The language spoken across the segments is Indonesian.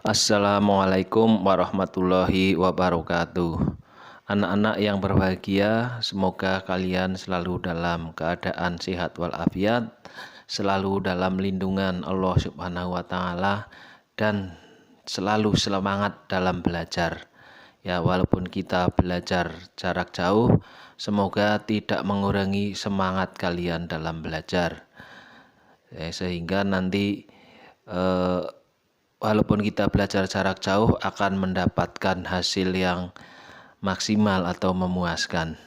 Assalamualaikum warahmatullahi wabarakatuh. Anak-anak yang berbahagia, semoga kalian selalu dalam keadaan sehat walafiat, selalu dalam lindungan Allah Subhanahu wa taala dan selalu semangat dalam belajar. Ya, walaupun kita belajar jarak jauh, semoga tidak mengurangi semangat kalian dalam belajar. Sehingga nanti walaupun kita belajar jarak jauh akan mendapatkan hasil yang maksimal atau memuaskan.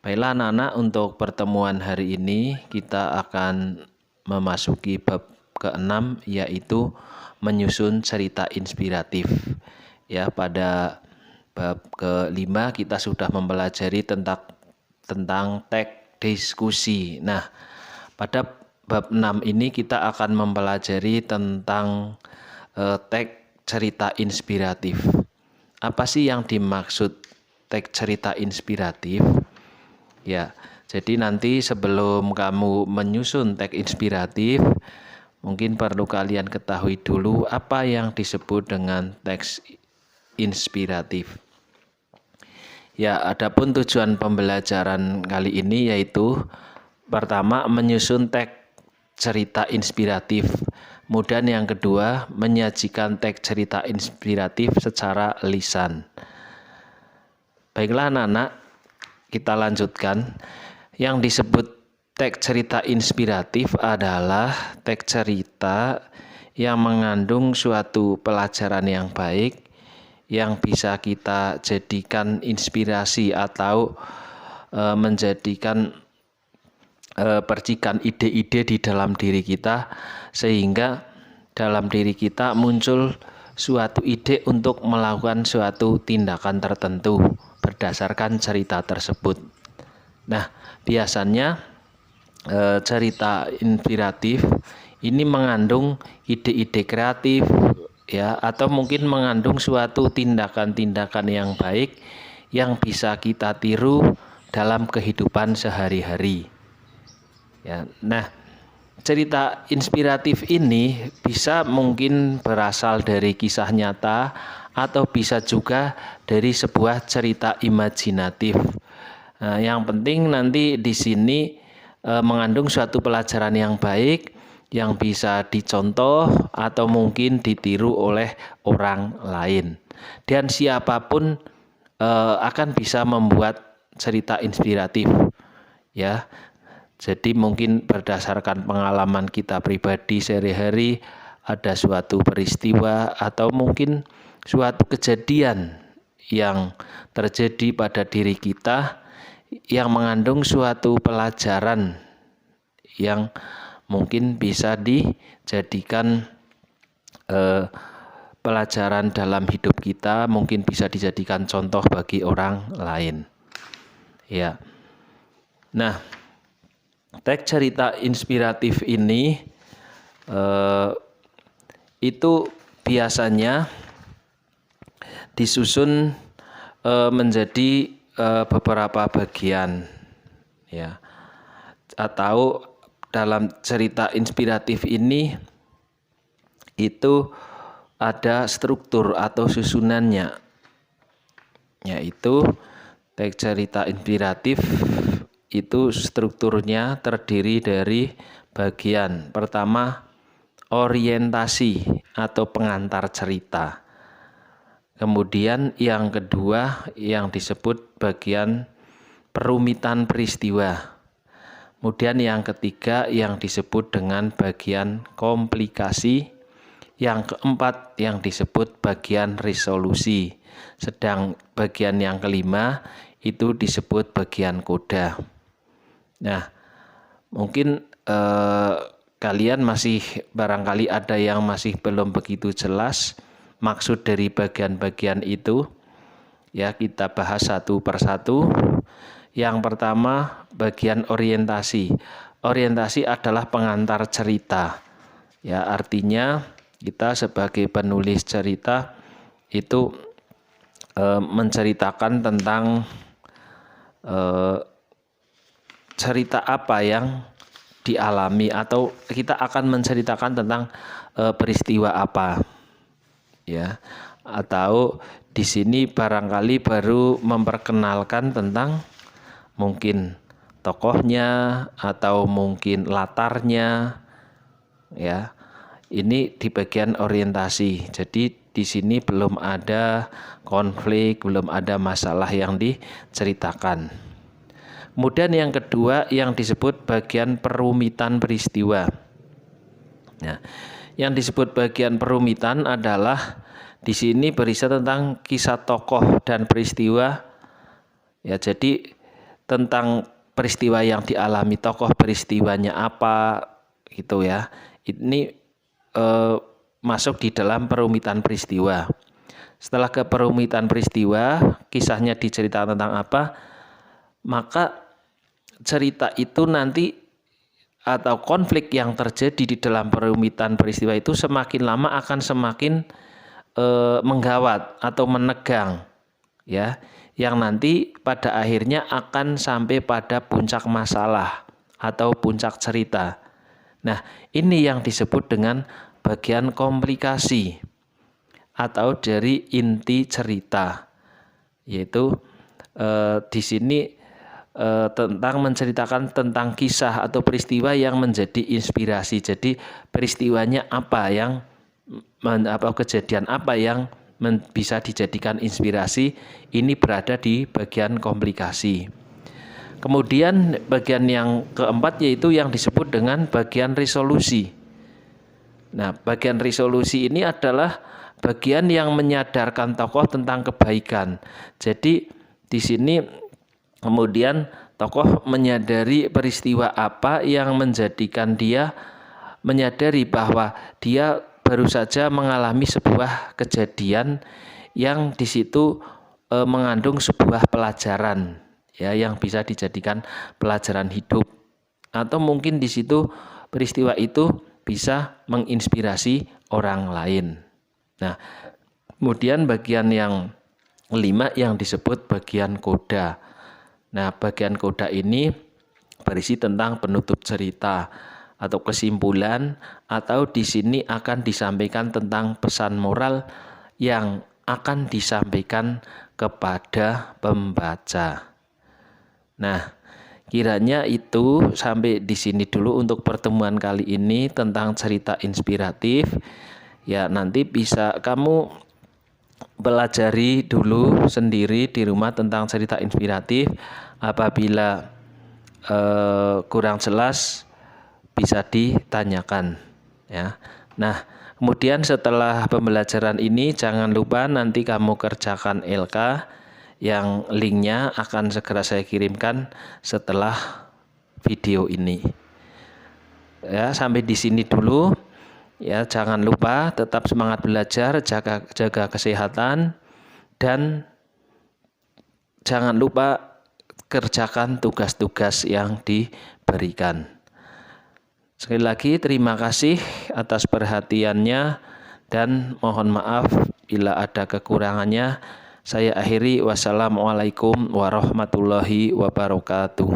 Baiklah anak-anak, untuk pertemuan hari ini kita akan memasuki bab ke-6, yaitu menyusun cerita inspiratif. Ya, pada bab ke-5 kita sudah mempelajari tentang teks diskusi. Nah, pada bab 6 ini kita akan mempelajari tentang teks cerita inspiratif. Apa sih yang dimaksud teks cerita inspiratif? Ya, jadi nanti sebelum kamu menyusun teks inspiratif, mungkin perlu kalian ketahui dulu apa yang disebut dengan teks inspiratif. Ya, adapun tujuan pembelajaran kali ini yaitu pertama, menyusun teks cerita inspiratif. Kemudian yang kedua, menyajikan teks cerita inspiratif secara lisan. Baiklah anak-anak, kita lanjutkan. Yang disebut teks cerita inspiratif adalah teks cerita yang mengandung suatu pelajaran yang baik, yang bisa kita jadikan inspirasi atau menjadikan percikan ide-ide di dalam diri kita, sehingga dalam diri kita muncul suatu ide untuk melakukan suatu tindakan tertentu berdasarkan cerita tersebut. Nah, biasanya cerita inspiratif ini mengandung ide-ide kreatif, ya, atau mungkin mengandung suatu tindakan-tindakan yang baik yang bisa kita tiru dalam kehidupan sehari-hari. Ya, nah, cerita inspiratif ini bisa mungkin berasal dari kisah nyata atau bisa juga dari sebuah cerita imajinatif. Nah, yang penting nanti di sini mengandung suatu pelajaran yang baik yang bisa dicontoh atau mungkin ditiru oleh orang lain. Dan siapapun akan bisa membuat cerita inspiratif. Ya. Jadi mungkin berdasarkan pengalaman kita pribadi sehari-hari, ada suatu peristiwa atau mungkin suatu kejadian yang terjadi pada diri kita yang mengandung suatu pelajaran yang mungkin bisa dijadikan pelajaran dalam hidup kita, mungkin bisa dijadikan contoh bagi orang lain. Ya. Nah, teks cerita inspiratif ini itu biasanya disusun menjadi beberapa bagian, ya. Atau dalam cerita inspiratif ini itu ada struktur atau susunannya, yaitu teks cerita inspiratif itu strukturnya terdiri dari bagian pertama, orientasi atau pengantar cerita. Kemudian yang kedua yang disebut bagian perumitan peristiwa. Kemudian yang ketiga yang disebut dengan bagian komplikasi. Yang keempat yang disebut bagian resolusi. Sedang bagian yang kelima itu disebut bagian koda. Nah, mungkin kalian masih barangkali ada yang masih belum begitu jelas maksud dari bagian-bagian itu. Ya, kita bahas satu persatu. Yang pertama, bagian orientasi. Orientasi adalah pengantar cerita. Ya, artinya kita sebagai penulis cerita itu menceritakan tentang cerita apa yang dialami, atau kita akan menceritakan tentang peristiwa apa. ya. Atau di sini barangkali baru memperkenalkan tentang mungkin tokohnya atau mungkin latarnya, ya. Ini di bagian orientasi. Jadi di sini belum ada konflik, belum ada masalah yang diceritakan. Kemudian yang kedua yang disebut bagian perumitan peristiwa. Nah, yang disebut bagian perumitan adalah di sini berisi tentang kisah tokoh dan peristiwa. Ya, jadi tentang peristiwa yang dialami tokoh, peristiwanya apa gitu ya. Ini masuk di dalam perumitan peristiwa. Setelah ke perumitan peristiwa, kisahnya diceritakan tentang apa, maka cerita itu nanti atau konflik yang terjadi di dalam perumitan peristiwa itu semakin lama akan semakin menggawat atau menegang, ya, yang nanti pada akhirnya akan sampai pada puncak masalah atau puncak cerita. Nah, ini yang disebut dengan bagian komplikasi atau dari inti cerita, yaitu di sini tentang menceritakan tentang kisah atau peristiwa yang menjadi inspirasi. Jadi peristiwanya apa yang kejadian apa yang bisa dijadikan inspirasi, ini berada di bagian komplikasi. Kemudian bagian yang keempat yaitu yang disebut dengan bagian resolusi. Nah, bagian resolusi ini adalah bagian yang menyadarkan tokoh tentang kebaikan. Jadi di sini kemudian tokoh menyadari peristiwa apa yang menjadikan dia menyadari bahwa dia baru saja mengalami sebuah kejadian yang di situ mengandung sebuah pelajaran, ya, yang bisa dijadikan pelajaran hidup, atau mungkin di situ peristiwa itu bisa menginspirasi orang lain. Nah, kemudian bagian yang kelima yang disebut bagian koda. Nah, bagian koda ini berisi tentang penutup cerita atau kesimpulan, atau di sini akan disampaikan tentang pesan moral yang akan disampaikan kepada pembaca. Nah, kiranya itu sampai di sini dulu untuk pertemuan kali ini tentang cerita inspiratif. Ya, nanti bisa kamu pelajari dulu sendiri di rumah tentang cerita inspiratif. Apabila kurang jelas bisa ditanyakan, ya. Nah, kemudian setelah pembelajaran ini jangan lupa nanti kamu kerjakan LK yang linknya akan segera saya kirimkan setelah video ini. Ya, sampai di sini dulu. Ya, jangan lupa tetap semangat belajar, jaga kesehatan, dan jangan lupa kerjakan tugas-tugas yang diberikan. Sekali lagi terima kasih atas perhatiannya dan mohon maaf bila ada kekurangannya. Saya akhiri, wassalamualaikum warahmatullahi wabarakatuh.